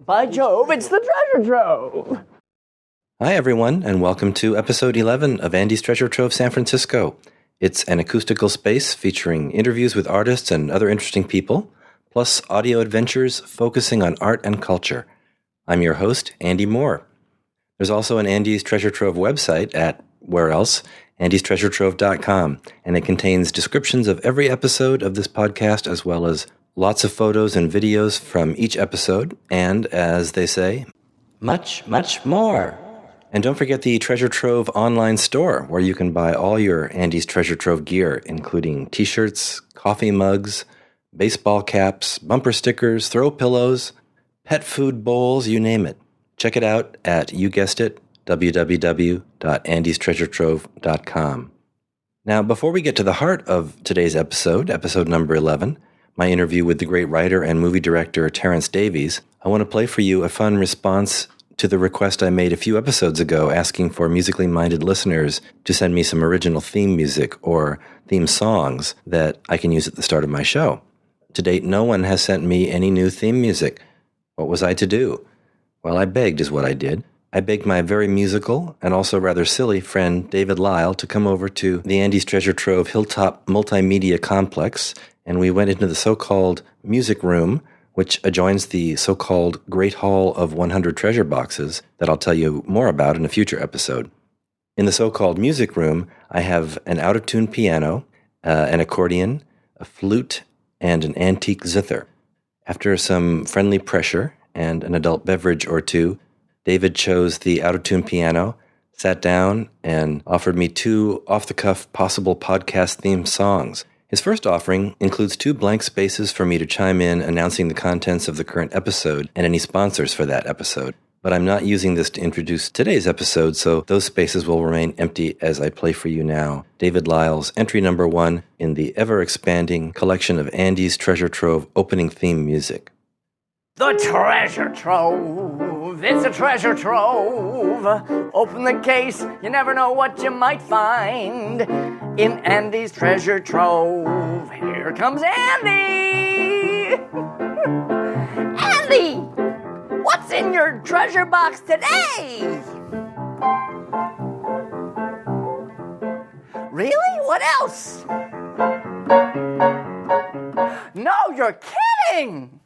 By Jove, it's the treasure trove! Hi, everyone, and welcome to episode 11 of Andy's Treasure Trove San Francisco. It's an acoustical space featuring interviews with artists and other interesting people, plus audio adventures focusing on art and culture. I'm your host, Andy Moore. There's also an Andy's Treasure Trove website at, where else, andystreasuretrove.com, and it contains descriptions of every episode of this podcast, as well as lots of photos and videos from each episode, and, as they say, much, much more. And don't forget the Treasure Trove online store, where you can buy all your Andy's Treasure Trove gear, including t-shirts, coffee mugs, baseball caps, bumper stickers, throw pillows, pet food bowls, you name it. Check it out at, you guessed it, www.andystreasuretrove.com. Now, before we get to the heart of today's episode number 11, my interview with the great writer and movie director Terence Davies, I want to play for you a fun response to the request I made a few episodes ago asking for musically minded listeners to send me some original theme music or theme songs that I can use at the start of my show. To date, no one has sent me any new theme music. What was I to do? Well, I begged is what I did. I begged my very musical and also rather silly friend David Lisle to come over to the Andy's Treasure Trove Hilltop Multimedia Complex, and we went into the so-called music room, which adjoins the so-called Great Hall of 100 Treasure Boxes that I'll tell you more about in a future episode. In the so-called music room, I have an out-of-tune piano, an accordion, a flute, and an antique zither. After some friendly pressure and an adult beverage or two, David chose the out-of-tune piano, sat down, and offered me two off-the-cuff possible podcast theme songs. His first offering includes 2 blank spaces for me to chime in announcing the contents of the current episode and any sponsors for that episode. But I'm not using this to introduce today's episode, so those spaces will remain empty as I play for you now David Lisle's entry number 1 in the ever-expanding collection of Andy's Treasure Trove opening theme music. The treasure trove, it's a treasure trove. Open the case, you never know what you might find in Andy's treasure trove. Here comes Andy! Andy! What's in your treasure box today? Really? What else? No, you're kidding!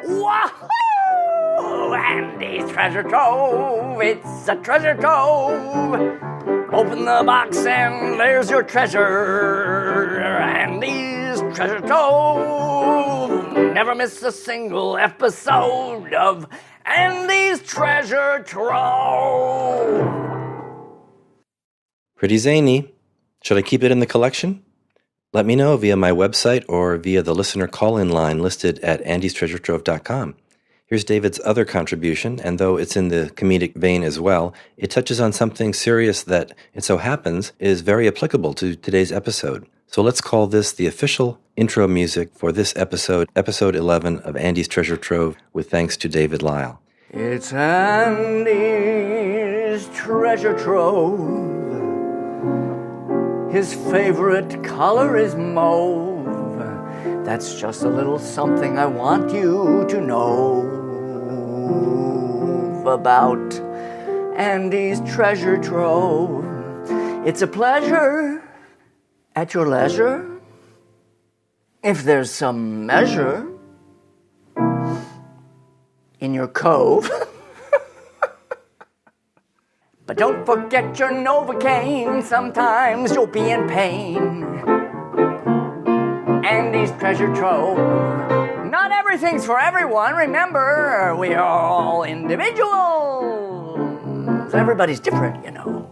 Wahoo! Andy's treasure trove, it's a treasure trove. Open the box and there's your treasure. Andy's treasure trove. Never miss a single episode of Andy's treasure trove. Pretty zany. Should I keep it in the collection? Let me know via my website or via the listener call-in line listed at andystreasuretrove.com. Here's David's other contribution, and though it's in the comedic vein as well, it touches on something serious that, it so happens, is very applicable to today's episode. So let's call this the official intro music for this episode 11 of Andy's Treasure Trove, with thanks to David Lisle. It's Andy's treasure trove. His favorite color is mauve. That's just a little something I want you to know about Andy's treasure trove. It's a pleasure at your leisure, if there's some measure in your cove. But don't forget your Novocaine, sometimes you'll be in pain. Andy's treasure trove. Not everything's for everyone, remember, we are all individuals. Everybody's different, you know.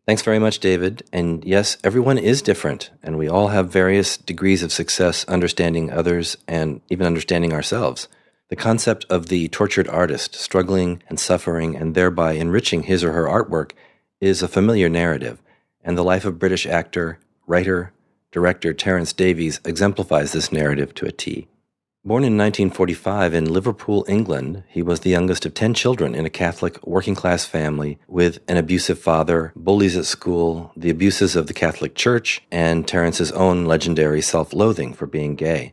Thanks very much, David. And yes, everyone is different, and we all have various degrees of success understanding others and even understanding ourselves. The concept of the tortured artist struggling and suffering and thereby enriching his or her artwork is a familiar narrative, and the life of British actor, writer, director Terence Davies exemplifies this narrative to a T. Born in 1945 in Liverpool, England, he was the youngest of 10 children in a Catholic working-class family with an abusive father, bullies at school, the abuses of the Catholic Church, and Terence's own legendary self-loathing for being gay.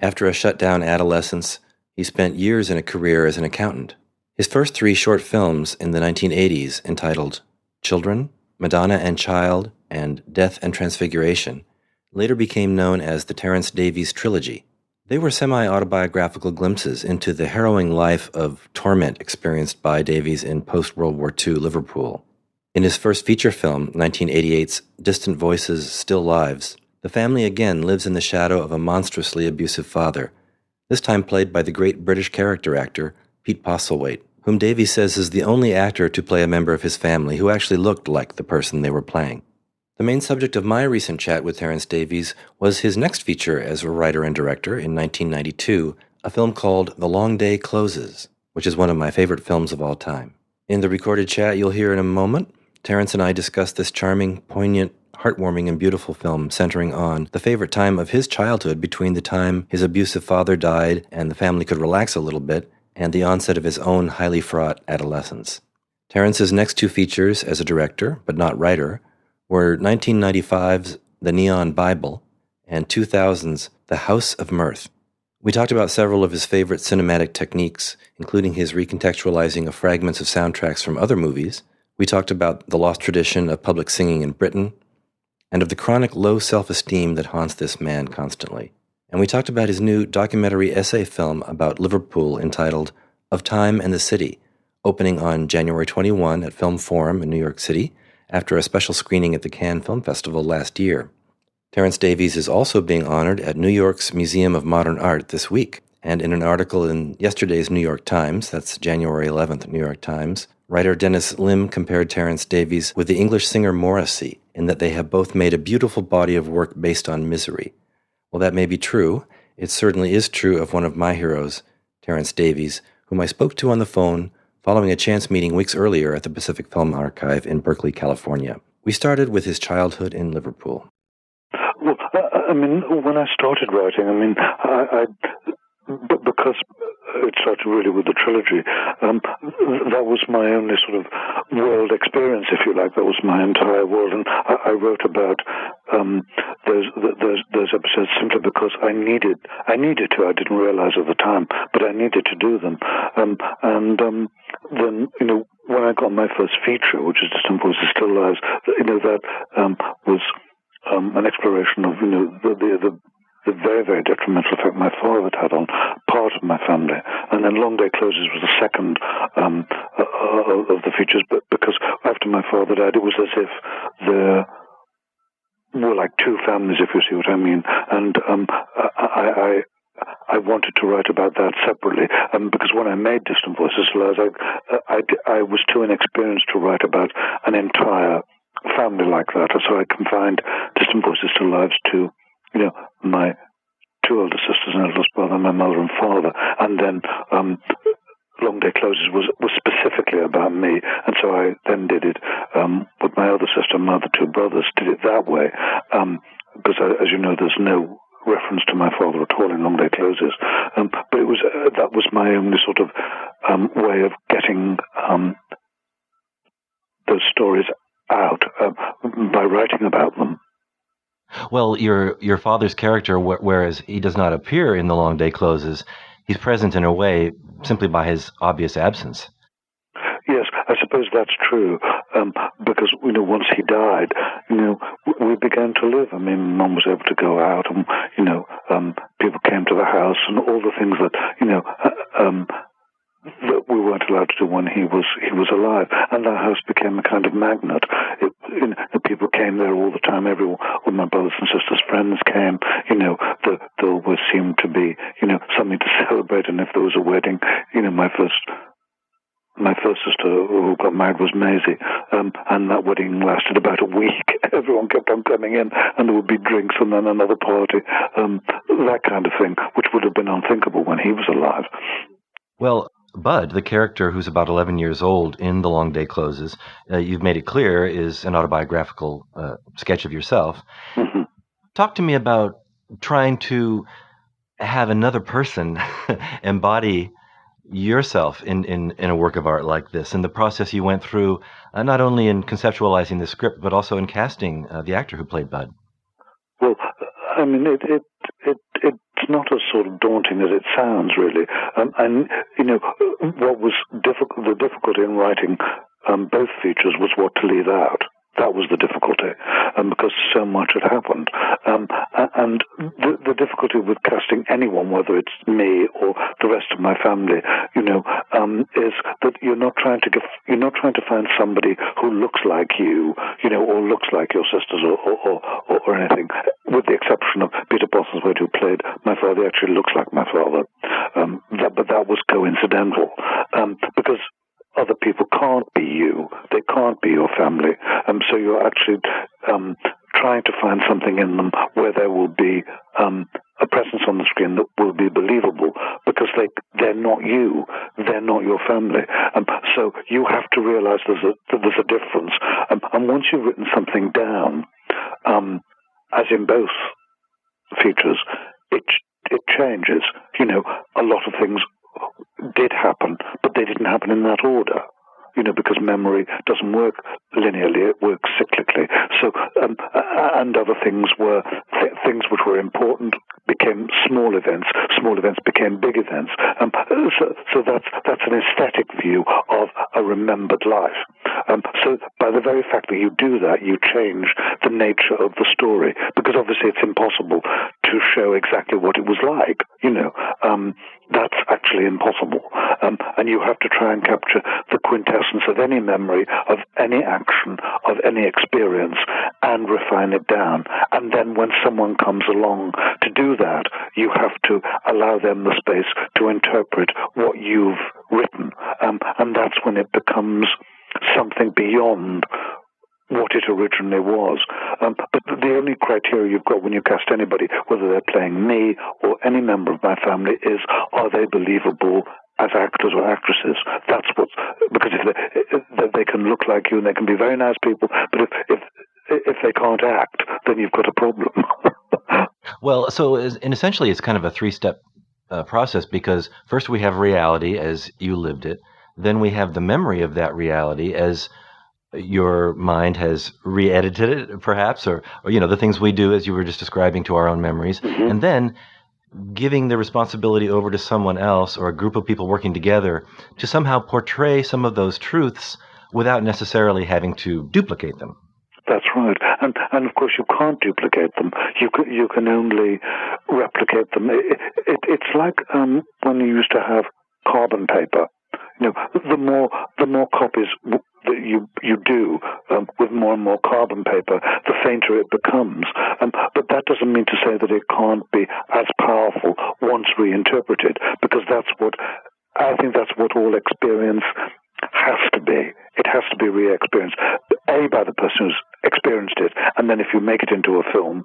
After a shut-down adolescence, he spent years in a career as an accountant. His first 3 short films in the 1980s, entitled Children, Madonna and Child, and Death and Transfiguration, later became known as the Terence Davies trilogy. They were semi-autobiographical glimpses into the harrowing life of torment experienced by Davies in post-World War II Liverpool. In his first feature film, 1988's Distant Voices, Still Lives, the family again lives in the shadow of a monstrously abusive father, this time played by the great British character actor Pete Postlethwaite, whom Davies says is the only actor to play a member of his family who actually looked like the person they were playing. The main subject of my recent chat with Terence Davies was his next feature as a writer and director in 1992, a film called The Long Day Closes, which is one of my favorite films of all time. In the recorded chat you'll hear in a moment, Terence and I discuss this charming, poignant, heartwarming, and beautiful film centering on the favorite time of his childhood between the time his abusive father died and the family could relax a little bit, and the onset of his own highly fraught adolescence. Terence's next 2 features as a director, but not writer, were 1995's The Neon Bible and 2000's The House of Mirth. We talked about several of his favorite cinematic techniques, including his recontextualizing of fragments of soundtracks from other movies. We talked about the lost tradition of public singing in Britain, and of the chronic low self-esteem that haunts this man constantly. And we talked about his new documentary essay film about Liverpool entitled Of Time and the City, opening on January 21 at Film Forum in New York City, after a special screening at the Cannes Film Festival last year. Terence Davies is also being honored at New York's Museum of Modern Art this week, and in an article in yesterday's New York Times, that's January 11th New York Times, writer Dennis Lim compared Terence Davies with the English singer Morrissey in that they have both made a beautiful body of work based on misery. While that may be true, it certainly is true of one of my heroes, Terence Davies, whom I spoke to on the phone following a chance meeting weeks earlier at the Pacific Film Archive in Berkeley, California. We started with his childhood in Liverpool. Well, when I started writing, because it started really with the trilogy, that was my only sort of world experience, if you like. That was my entire world, and I wrote about those episodes simply because I needed to. I didn't realize at the time, but I needed to do them. Then when I got my first feature, which is Distant Voices, Still Lives, that was an exploration of the very, very detrimental effect my father had on part of my family. And then Long Day Closes was the second of the features, but because after my father died, it was as if there were like 2 families, if you see what I mean. And I wanted to write about that separately, because when I made Distant Voices, I was too inexperienced to write about an entire family like that. So I confined Distant Voices, Still Lives to my 2 older sisters and eldest brother, my mother and father, and then Long Day Closes was specifically about me, and so I then did it with my other sister and my other 2 brothers, did it that way, because as you know, there's no reference to my father at all in Long Day Closes, but it was that was my only sort of way of getting those stories out by writing about them. Well, your father's character, whereas he does not appear in The Long Day Closes, he's present in a way simply by his obvious absence. Yes, I suppose that's true, because once he died, we began to live. Mum was able to go out, and people came to the house, and all the things that that we weren't allowed to do when he was alive, and that house became a kind of magnet. The people came there all the time. All my brothers and sisters' friends came. There always seemed to be something to celebrate, and if there was a wedding, my first sister who got married was Maisie, and that wedding lasted about a week. Everyone kept on coming in, and there would be drinks and then another party, that kind of thing, which would have been unthinkable when he was alive. Well, Bud, the character who's about 11 years old in The Long Day Closes, you've made it clear, is an autobiographical sketch of yourself. Mm-hmm. Talk to me about trying to have another person embody yourself in a work of art like this, and the process you went through, not only in conceptualizing the script, but also in casting the actor who played Bud. Well, it's not as sort of daunting as it sounds, really. And what was the difficulty in writing both features was what to leave out. That was the difficulty, because so much had happened. And the difficulty with casting anyone, whether it's me or the rest of my family, is that you're not trying to find somebody who looks like you, or looks like your sisters or anything, with the exception of Peter Postlethwaite, who played my father. He actually looks like my father, but that was coincidental, because other people can't be you. They can't be your family. So you're actually trying to find something in them where there will be a presence on the screen that will be believable, because they're not you. They're not your family. So you have to realize that there's a difference. And once you've written something down, as in both features, it changes. A lot of things did happen, but they didn't happen in that order, because memory doesn't work linearly, it works cyclically. So, and other things were, things which were important became small events became big events. So that's an aesthetic view of a remembered life. So by the very fact that you do that, you change the nature of the story, because obviously it's impossible to show exactly what it was like, that's actually impossible. And you have to try and capture the quintessence of any memory, of any action, of any experience, and refine it down. And then when someone comes along to do that, you have to allow them the space to interpret what you've written. And that's when it becomes something beyond what it originally was. But the only criteria you've got when you cast anybody, whether they're playing me or any member of my family, is, are they believable as actors or actresses? That's what, because if they can look like you and they can be very nice people, but if they can't act, then you've got a problem. Well, so and essentially it's kind of a three-step process, because first we have reality as you lived it, then we have the memory of that reality as your mind has re-edited it, perhaps, or the things we do, as you were just describing, to our own memories, and then giving the responsibility over to someone else or a group of people working together to somehow portray some of those truths without necessarily having to duplicate them. That's right, and of course you can't duplicate them. You can only replicate them. It's like when you used to have carbon paper. The more copies that you do with more and more carbon paper, the fainter it becomes. But that doesn't mean to say that it can't be as powerful once reinterpreted, because I think that's what all experience has to be. It has to be re-experienced, by the person who's experienced it, and then if you make it into a film,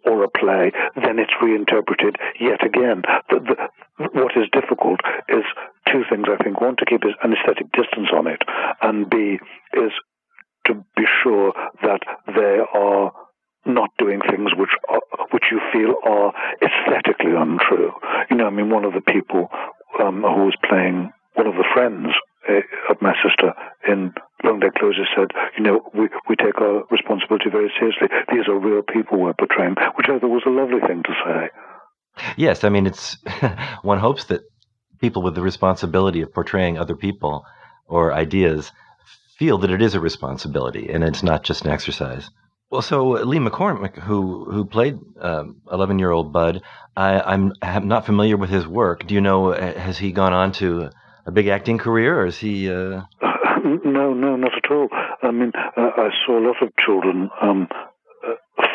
or a play, then it's reinterpreted yet again. What is difficult is two things, I think. One, to keep an aesthetic distance on it, and B, is to be sure that they are not doing things which you feel are aesthetically untrue. One of the people who was playing one of the friends of my sister in Long Day Closes said, we take our responsibility very seriously. These are real people we're portraying, which I thought was a lovely thing to say. Yes, it's one hopes that people with the responsibility of portraying other people or ideas feel that it is a responsibility and it's not just an exercise. Well, so Lee McCormick, who played 11-year-old Bud, I'm not familiar with his work. Do you know, has he gone on to a big acting career, or is he... No, not at all. I saw a lot of children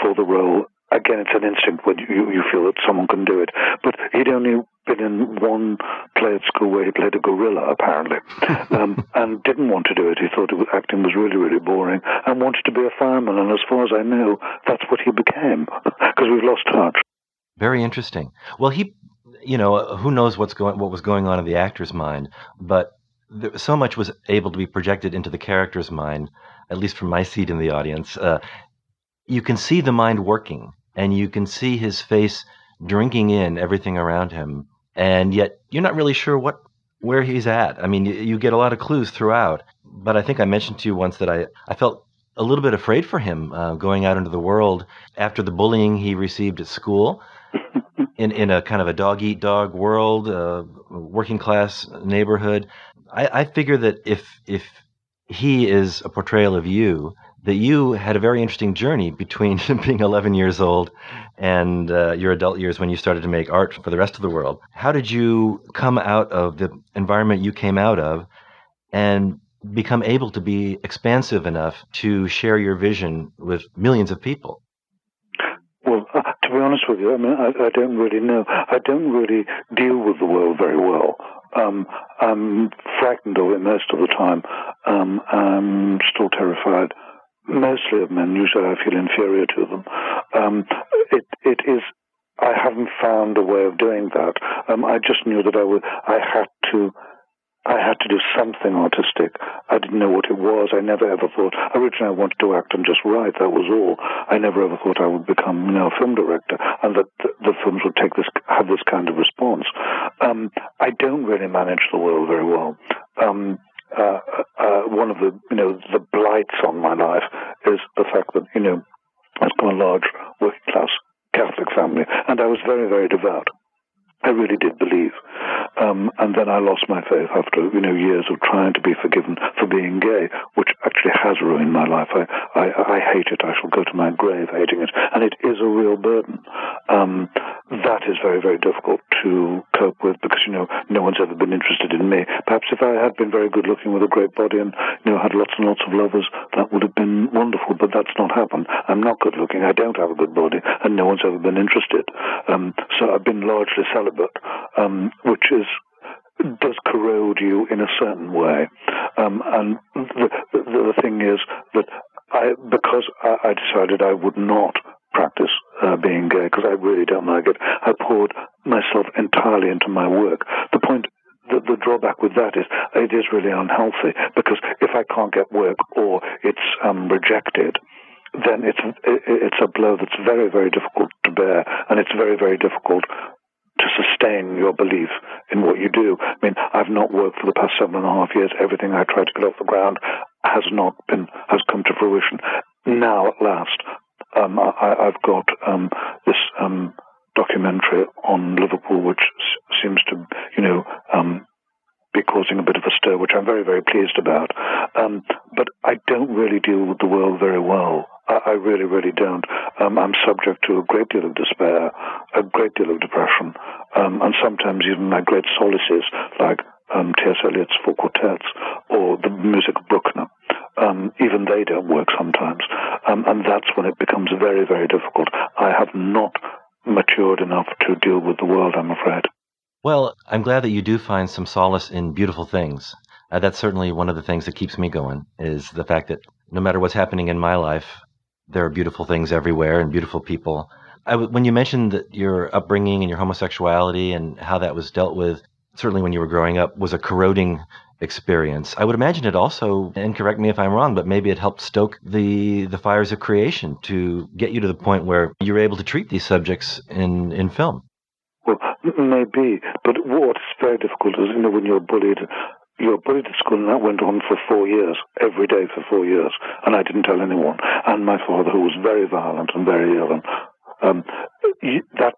for the role. Again, it's an instinct when you feel that someone can do it. But he'd only been in one play at school where he played a gorilla, apparently, and didn't want to do it. He thought acting was really, really boring, and wanted to be a fireman. And as far as I know, that's what he became, because we've lost touch. Very interesting. Well, he... who knows what was going on in the actor's mind, but so much was able to be projected into the character's mind, at least from my seat in the audience. You can see the mind working, and you can see his face drinking in everything around him, and yet you're not really sure where he's at. You get a lot of clues throughout, but I think I mentioned to you once that I felt a little bit afraid for him going out into the world after the bullying he received at school. in a kind of a dog-eat-dog world, working class neighborhood. I figure that if he is a portrayal of you, that you had a very interesting journey between being 11 years old and your adult years when you started to make art for the rest of the world. How did you come out of the environment you came out of and become able to be expansive enough to share your vision with millions of people? Well, to be honest with you, I mean, I don't really know. I don't really deal with the world very well. I'm frightened of it most of the time. I'm still terrified, mostly of men. Usually I feel inferior to them. It is. I haven't found a way of doing that. I just knew that I had to do something artistic. I didn't know what it was. I never ever thought. Originally, I wanted to act and just write. That was all. I never ever thought I would become, a film director, and that the films would have this kind of response. I don't really manage the world very well. One of the blights on my life is the fact that I've got a large working class Catholic family, and I was very, very devout. I really did believe. And then I lost my faith after, years of trying to be forgiven for being gay, which actually has ruined my life. I hate it. I shall go to my grave hating it. And it is a real burden. That is very, very difficult to cope with because, no one's ever been interested in me. Perhaps if I had been very good looking with a great body and, had lots and lots of lovers, that would have been wonderful, but that's not happened. I'm not good looking. I don't have a good body, and no one's ever been interested. So I've been largely celibate, which does corrode you in a certain way. And the thing is that because I decided I would not practice being gay, because I really don't like it, I poured myself entirely into my work. The drawback with that is it is really unhealthy, because if I can't get work or it's rejected, then it's a blow that's very, very difficult to bear, and it's very, very difficult to sustain your belief in what you do. I mean, I've not worked for the past 7.5 years. Everything I tried to get off the ground has come to fruition. Now, at last, I've got this documentary on Liverpool, which seems to, be causing a bit of a stir, which I'm very, very pleased about. But I don't really deal with the world very well. I really, really don't. I'm subject to a great deal of despair, a great deal of depression, and sometimes even my great solaces, like T.S. Eliot's Four Quartets or the music of Bruckner. Even they don't work sometimes. And that's when it becomes very, very difficult. I have not matured enough to deal with the world, I'm afraid. Well, I'm glad that you do find some solace in beautiful things. That's certainly one of the things that keeps me going, is the fact that no matter what's happening in my life, there are beautiful things everywhere and beautiful people. When you mentioned that your upbringing and your homosexuality and how that was dealt with, certainly when you were growing up, was a corroding experience, I would imagine it also, and correct me if I'm wrong, but maybe it helped stoke the fires of creation to get you to the point where you were able to treat these subjects in film. Well, maybe, but what's very difficult is, when you're bullied at school, and that went on for 4 years, every day for 4 years, and I didn't tell anyone. And my father, who was very violent and very ill, and that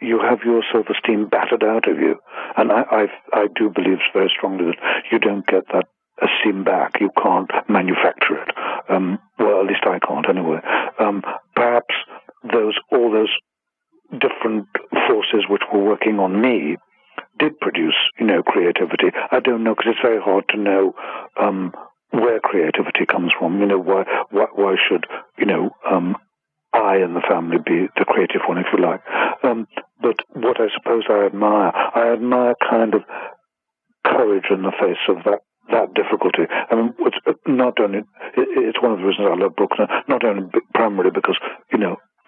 you have your self-esteem battered out of you. And I do believe very strongly that you don't get that esteem back. You can't manufacture it. Well, at least I can't anyway. Perhaps all those different forces which were working on me did produce, creativity. I don't know, because it's very hard to know where creativity comes from. Why should, I and the family be the creative one, if you like. But what I suppose I admire kind of courage in the face of that difficulty. I mean, it's one of the reasons I love Bruckner, not only primarily because,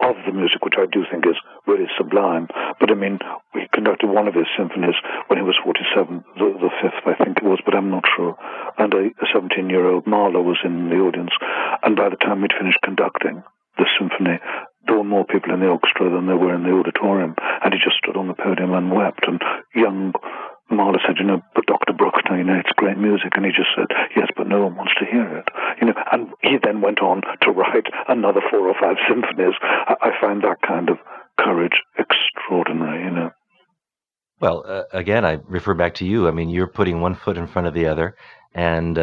of the music, which I do think is really sublime. But I mean, he conducted one of his symphonies when he was 47, the fifth, I think it was, but I'm not sure. And a 17-year-old Marlowe was in the audience. And by the time he'd finished conducting the symphony, there were more people in the orchestra than there were in the auditorium. And he just stood on the podium and wept. And young Marlowe said, but Dr. Bruckner, it's great music. And he just said, yes, but no one wants to hear it. And he then went on to write another 4 or 5 symphonies. I find that kind of courage extremely extraordinary, you know. Well, again, I refer back to you. I mean, you're putting one foot in front of the other, and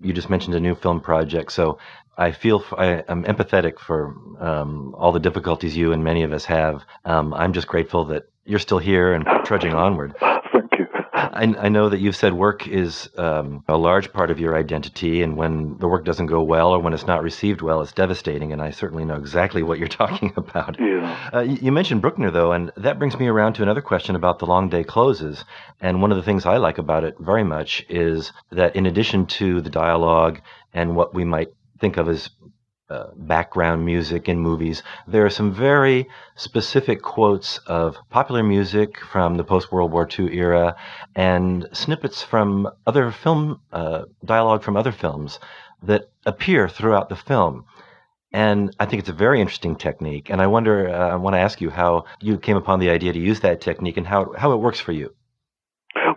you just mentioned a new film project. So I'm empathetic for all the difficulties you and many of us have. I'm just grateful that you're still here and trudging onward. Thank you. I know that you've said work is a large part of your identity, and when the work doesn't go well or when it's not received well, it's devastating, and I certainly know exactly what you're talking about. Yeah. You mentioned Bruckner, though, and that brings me around to another question about The Long Day Closes. And one of the things I like about it very much is that in addition to the dialogue and what we might think of as background music in movies, there are some very specific quotes of popular music from the post-World War II era and snippets from other film dialogue from other films that appear throughout the film. And I think it's a very interesting technique. And I want to ask you how you came upon the idea to use that technique and how it works for you.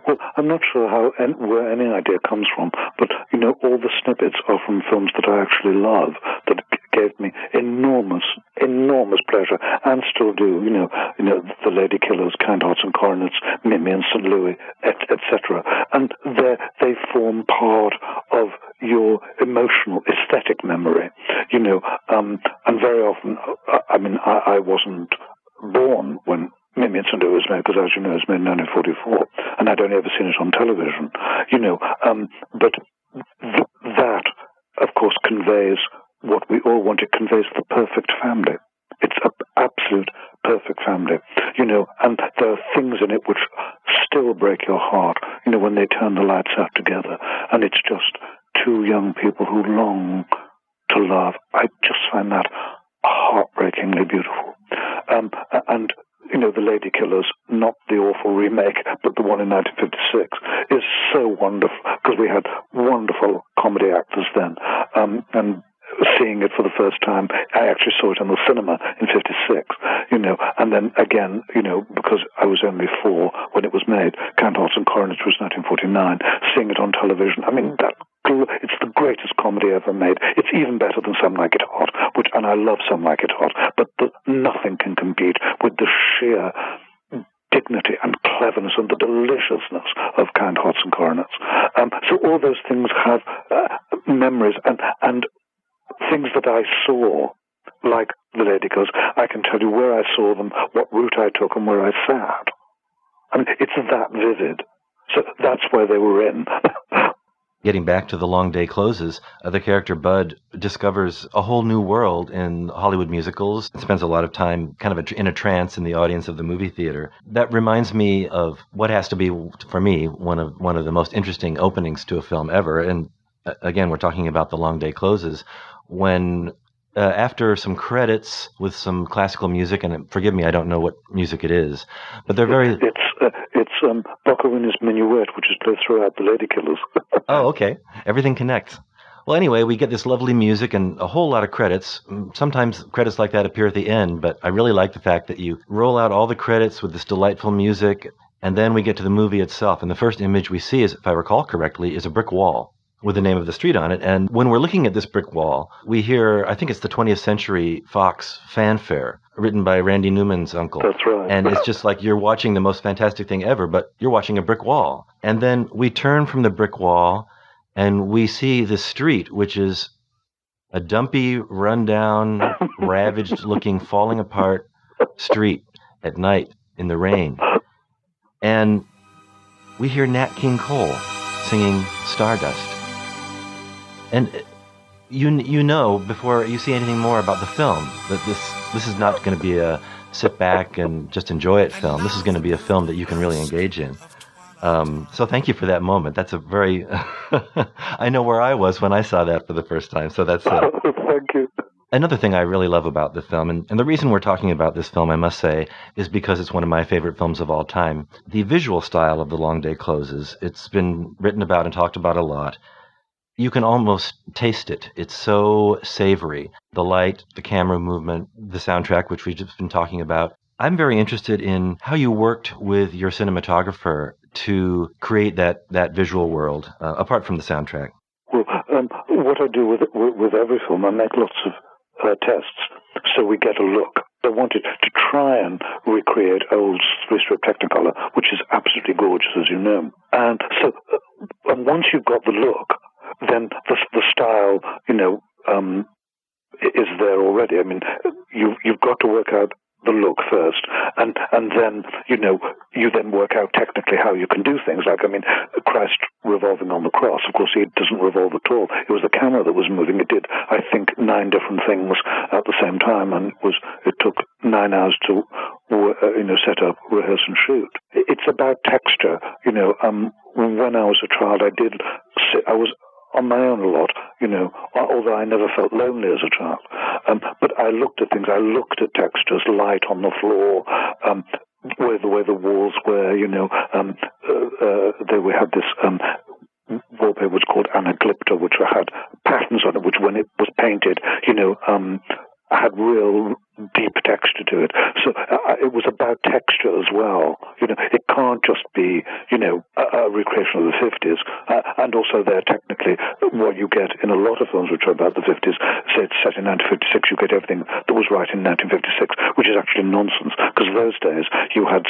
Well, I'm not sure where any idea comes from, but, you know, all the snippets are from films that I actually love, that gave me enormous pleasure, and still do, you know, The Lady Killers, Kind Hearts and Coronets, Mimi and St. Louis, etc. And they form part of your emotional, aesthetic memory, you know, and very often, I mean, I wasn't born when Mimi and St. Louis was made, because, as you know, it was made in 1944, and I'd only ever seen it on television, you know, but that, of course, conveys what we all want. It conveys the perfect family. It's an absolute perfect family, you know, and there are things in it which still break your heart, you know, when they turn the lights out together, and it's just two young people who long to love. I just find that heartbreakingly beautiful. And you know, The Lady Killers, not the awful remake, but the one in 1956, is so wonderful, because we had wonderful comedy actors then. And seeing it for the first time, I actually saw it in the cinema in 56, you know, and then again, you know, because I was only 4 when it was made, Kind Hearts and Coronets was 1949, seeing it on television, I mean, it's the greatest comedy ever made. It's even better than Some Like It Hot, and I love Some Like It Hot, but nothing can compete with the sheer dignity and cleverness and the deliciousness of Kind Hearts and Coronets. So all those things have memories and things that I saw, like The Lady Killers. I can tell you where I saw them, what route I took, and where I sat. I mean, it's that vivid. So that's where they were in. Getting back to The Long Day Closes, the character Bud discovers a whole new world in Hollywood musicals. Spends a lot of time kind of in a trance in the audience of the movie theater. That reminds me of what has to be, for me, one of the most interesting openings to a film ever. And again, we're talking about The Long Day Closes, when after some credits with some classical music, and forgive me, I don't know what music it is, but they're very... It's Boccherini's Minuet, which is played throughout The Lady Killers. Oh, okay. Everything connects. Well, anyway, we get this lovely music and a whole lot of credits. Sometimes credits like that appear at the end, but I really like the fact that you roll out all the credits with this delightful music, and then we get to the movie itself. And the first image we see, is, if I recall correctly, is a brick wall with the name of the street on it. And when we're looking at this brick wall, we hear, I think it's the 20th Century Fox fanfare, written by Randy Newman's uncle. That's right. And it's just like you're watching the most fantastic thing ever, but you're watching a brick wall. And then we turn from the brick wall, and we see the street, which is a dumpy, rundown, ravaged-looking, falling apart street at night in the rain. And we hear Nat King Cole singing Stardust. And you know, before you see anything more about the film, that this is not going to be a sit back and just enjoy it film. This is going to be a film that you can really engage in. So thank you for that moment. That's a very... I know where I was when I saw that for the first time. So that's... Thank you. Another thing I really love about the film, and the reason we're talking about this film, I must say, is because it's one of my favorite films of all time. The visual style of The Long Day Closes, it's been written about and talked about a lot. You can almost taste it. It's so savory. The light, the camera movement, the soundtrack, which we've just been talking about. I'm very interested in how you worked with your cinematographer to create that visual world, apart from the soundtrack. Well, what I do with every film, I make lots of tests, so we get a look. They wanted to try and recreate old three-strip Technicolor, which is absolutely gorgeous, as you know. And so, and once you've got the look, then the style, is there already. I mean, you've got to work out the look first, and then you then work out technically how you can do things. Like, I mean, Christ revolving on the cross. Of course, he doesn't revolve at all. It was the camera that was moving. It did, I think, 9 different things at the same time, and it took 9 hours to set up, rehearse, and shoot. It's about texture. When I was a child, I was on my own a lot, although I never felt lonely as a child. But I looked at things. I looked at textures, light on the floor, where the walls were, we had this wallpaper was called anaglypta, which had patterns on it, which when it was painted, had real deep texture to it. So it was about texture as well. It can't just be, a recreation of the 50s. And also there, technically, what you get in a lot of films which are about the 50s, say it's set in 1956, you get everything that was right in 1956, which is actually nonsense. Because those days, you had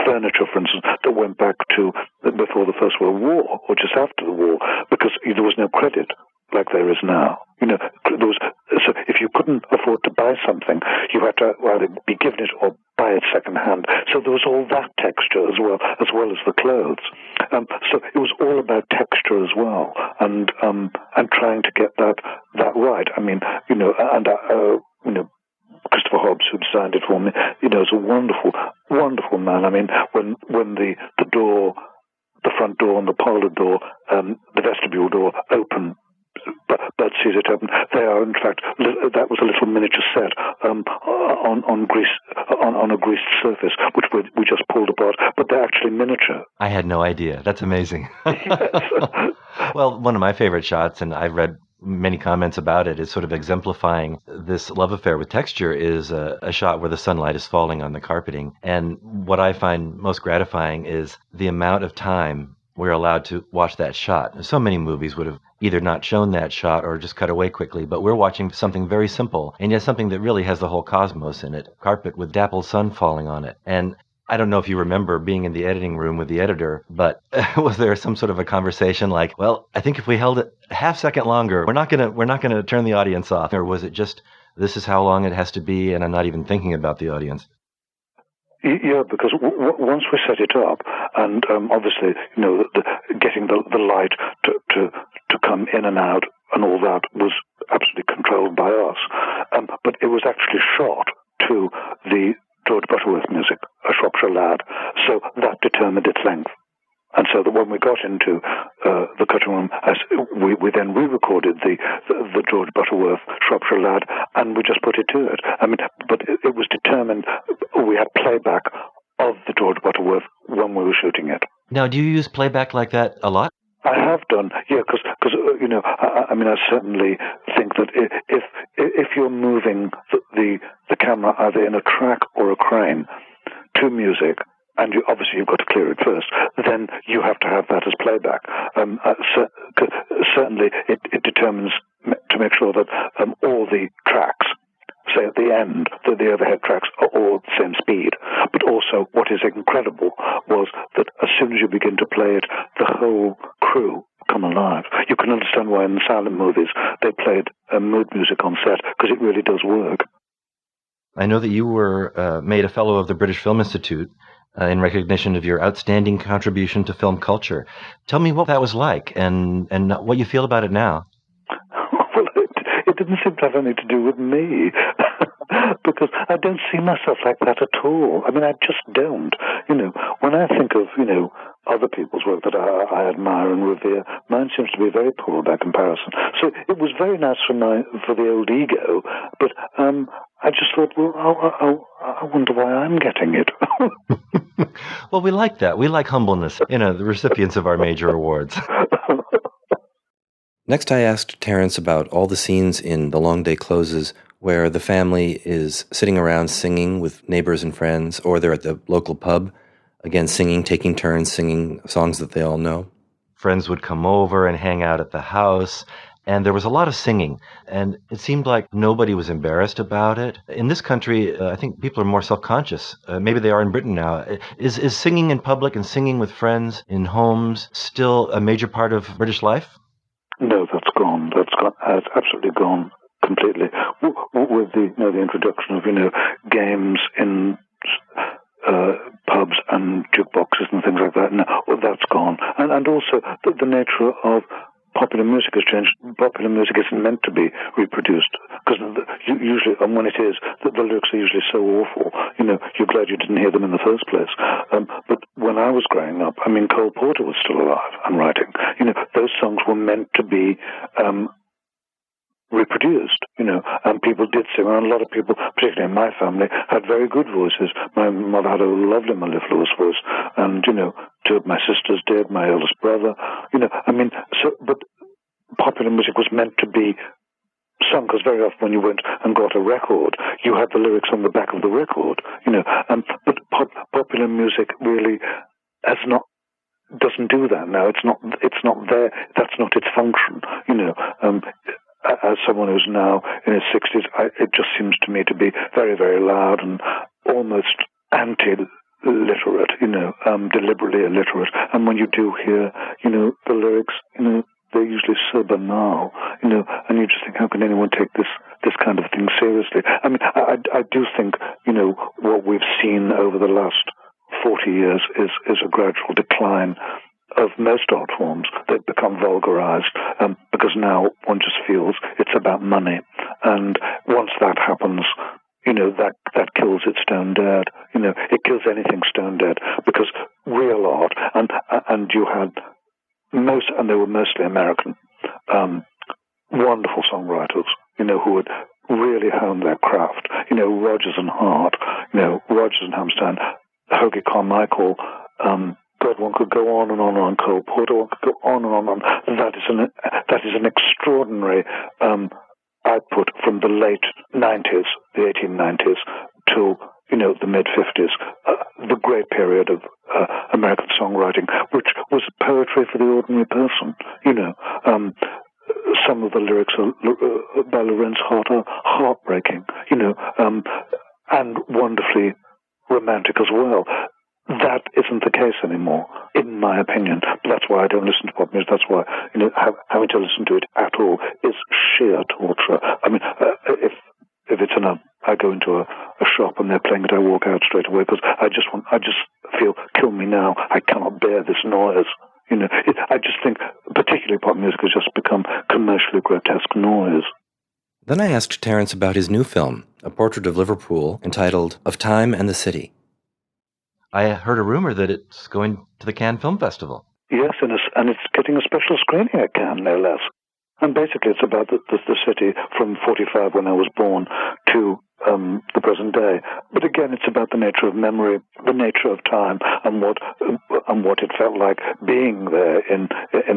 furniture, for instance, that went back to before the First World War, or just after the war, because there was no credit like there is now. So if you couldn't afford to buy something, you had to either be given it or buy it secondhand. So there was all that texture as well as the clothes. So it was all about texture as well, and trying to get that right. I mean, Christopher Hobbs, who designed it for me, is a wonderful, wonderful man. I mean, when the front door and the parlor door, the vestibule door open, Bud sees it open. They are, in fact, that was a little miniature set on a greased surface, which we just pulled apart. But they're actually miniature. I had no idea. That's amazing. Yes. Well, one of my favorite shots, and I've read many comments about it, is sort of exemplifying this love affair with texture, is a shot where the sunlight is falling on the carpeting. And what I find most gratifying is the amount of time we're allowed to watch that shot. So many movies would have either not shown that shot or just cut away quickly, but we're watching something very simple, and yet something that really has the whole cosmos in it. Carpet with dappled sun falling on it. And I don't know if you remember being in the editing room with the editor, but was there some sort of a conversation like, well, I think if we held it a half second longer, we're not gonna turn the audience off? Or was it just, this is how long it has to be, and I'm not even thinking about the audience? Yeah, because once we set it up, and obviously, getting the light to come in and out and all that was absolutely controlled by us. But it was actually shot to the George Butterworth music, A Shropshire Lad, so that determined its length. And so that when we got into the cutting room, we then re-recorded the George Butterworth Shropshire Lad, and we just put it to it. I mean, but it was determined. We had playback of the George Butterworth when we were shooting it. Now, do you use playback like that a lot? I have done, yeah, because I certainly think that if you're moving the camera either in a track or a crane to music, and you've got to clear it first, then you have to have that as playback. Certainly, it determines to make sure that all the tracks, say at the end, that the overhead tracks are all the same speed. But also, what is incredible was that as soon as you begin to play it, the whole crew come alive. You can understand why in the silent movies they played mood music on set, because it really does work. I know that you were made a Fellow of the British Film Institute in recognition of your outstanding contribution to film culture. Tell me what that was like and what you feel about it now. Well, it didn't seem to have anything to do with me, because I don't see myself like that at all. I mean, I just don't. When I think of, other people's work that I admire and revere, mine seems to be very poor by comparison. So it was very nice for the old ego, but I just thought, well, I wonder why I'm getting it. Well, we like that. We like humbleness, the recipients of our major awards. Next, I asked Terence about all the scenes in The Long Day Closes where the family is sitting around singing with neighbors and friends, or they're at the local pub, again, singing, taking turns singing songs that they all know. Friends would come over and hang out at the house, and there was a lot of singing, and it seemed like nobody was embarrassed about it. In this country, I think people are more self-conscious. Maybe they are in Britain now. Is singing in public and singing with friends in homes still a major part of British life? No, that's gone. That's absolutely gone completely. With the introduction of games in pubs and jukeboxes and things like that, no, that's gone. And also the nature of popular music has changed. Popular music isn't meant to be reproduced, because usually, and when it is, the lyrics are usually so awful. You're glad you didn't hear them in the first place. But when I was growing up, Cole Porter was still alive and writing. Those songs were meant to be reproduced, and people did sing. And a lot of people, particularly in my family, had very good voices. My mother had a lovely mellifluous voice, and two of my sisters did, my eldest brother. But popular music was meant to be sung, because very often when you went and got a record, you had the lyrics on the back of the record, but popular music really doesn't do that now. It's not there. That's not its function, As someone who's now in his 60s, it just seems to me to be very, very loud and almost anti-literate, deliberately illiterate. And when you do hear, the lyrics, they're usually so banal, and you just think, how can anyone take this kind of thing seriously? I do think, what we've seen over the last 40 years is a gradual decline of most art forms. They've become vulgarized because now one just feels it's about money, and once that happens, that kills it stone dead. It kills anything stone dead, because real art, and you had and they were mostly American, wonderful songwriters, who had really honed their craft. Rodgers and Hart, Rodgers and Hammerstein, Hoagy Carmichael. God, one could go on and on. Cole Porter, one could go on and on. That is an extraordinary output from the late 90s, the 1890s, to the mid-50s, the great period of American songwriting, which was poetry for the ordinary person. Some of the lyrics by Lorenz Hart are heartbreaking, and wonderfully romantic as well. That isn't the case anymore, in my opinion. That's why I don't listen to pop music. That's why having to listen to it at all is sheer torture. If it's I go into a shop and they're playing it, I walk out straight away, because I just feel, kill me now. I cannot bear this noise. I just think, particularly pop music, has just become commercially grotesque noise. Then I asked Terence about his new film, a portrait of Liverpool, entitled Of Time and the City. I heard a rumor that it's going to the Cannes Film Festival. Yes, and it's getting a special screening at Cannes, no less. And basically it's about the city from 45, when I was born, to the present day. But again, it's about the nature of memory, the nature of time, and what it felt like being there in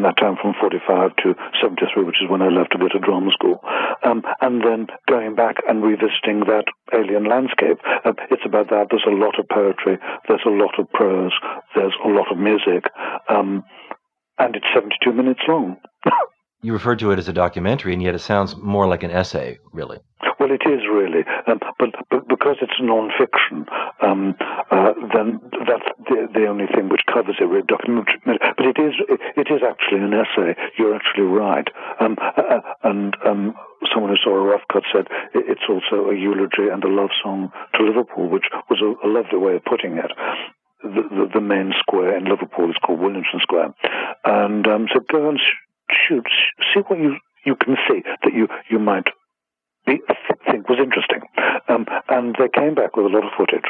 that time from 45 to 73, which is when I left to go to drama school. And then going back and revisiting that alien landscape. It's about that. There's a lot of poetry, there's a lot of prose, there's a lot of music, and it's 72 minutes long. You referred to it as a documentary, and yet it sounds more like an essay, really. Well, it is really, but because it's non-fiction, then that's the only thing which covers it. Really, documentary, but it is actually an essay. You're actually right, and someone who saw a rough cut said it's also a eulogy and a love song to Liverpool, which was a lovely way of putting it. The main square in Liverpool is called Williamson Square, and so go and shoot, see what you can see that you might think was interesting. And they came back with a lot of footage.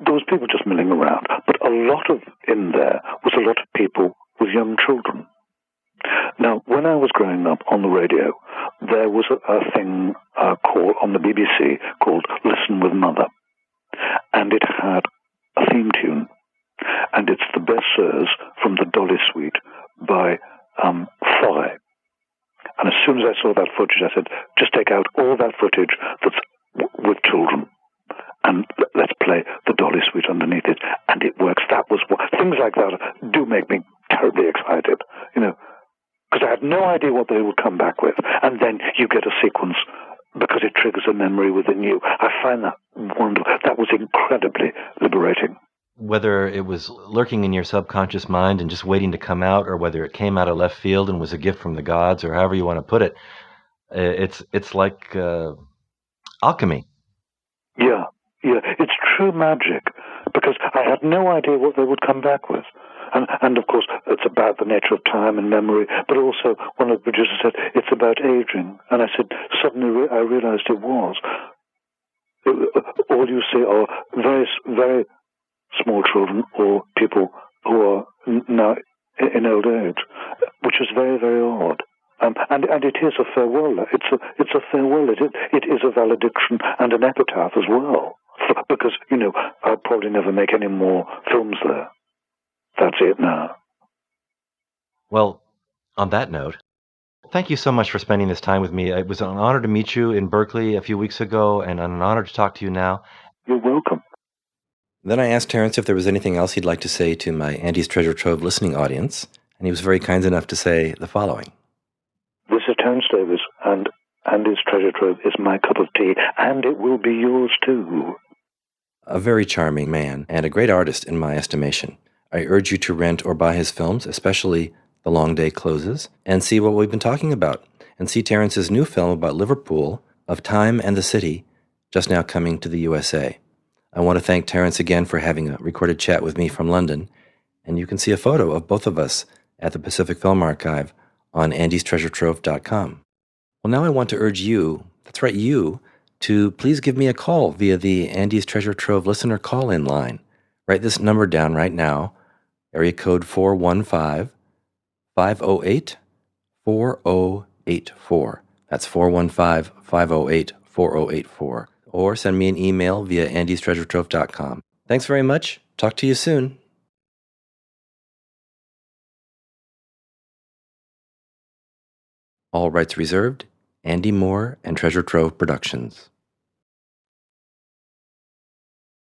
There was people just milling around, but a lot of in there was a lot of people with young children. Now, when I was growing up on the radio, there was a thing called on the BBC called Listen with Mother, and it had a theme tune, and it's the Berceuse from the Dolly Suite by fraught. And as soon as I saw that footage, I said, just take out all that footage that's with children, and let's play the Dolly Suite underneath it. And it works. That was what things like that do make me terribly excited, because I had no idea what they would come back with, and then you get a sequence because it triggers a memory within you. I find that wonderful. That was incredibly liberating. Whether it was lurking in your subconscious mind and just waiting to come out, or whether it came out of left field and was a gift from the gods, or however you want to put it, it's like alchemy. Yeah, it's true magic, because I had no idea what they would come back with. And of course, it's about the nature of time and memory, but also one of the producers said, it's about aging. And I said, suddenly I realized it was. All you see are very, very small children or people who are now in old age, which is very, very odd. And it is a farewell. It's a farewell. It is a valediction and an epitaph as well. Because, I'll probably never make any more films there. That's it now. Well, on that note, thank you so much for spending this time with me. It was an honor to meet you in Berkeley a few weeks ago, and an honor to talk to you now. You're welcome. Then I asked Terence if there was anything else he'd like to say to my Andy's Treasure Trove listening audience, and he was very kind enough to say the following. This is Terence Davies, and Andy's Treasure Trove is my cup of tea, and it will be yours too. A very charming man, and a great artist in my estimation. I urge you to rent or buy his films, especially The Long Day Closes, and see what we've been talking about, and see Terence's new film about Liverpool, Of Time and the City, just now coming to the USA. I want to thank Terence again for having a recorded chat with me from London, and you can see a photo of both of us at the Pacific Film Archive on andystreasuretrove.com. Well, now I want to urge you, that's right, you, to please give me a call via the Andy's Treasure Trove listener call-in line. Write this number down right now, area code 415-508-4084. That's 415-508-4084. Or send me an email via andystreasuretrove.com. Thanks very much. Talk to you soon. All rights reserved. Andy Moore and Treasure Trove Productions.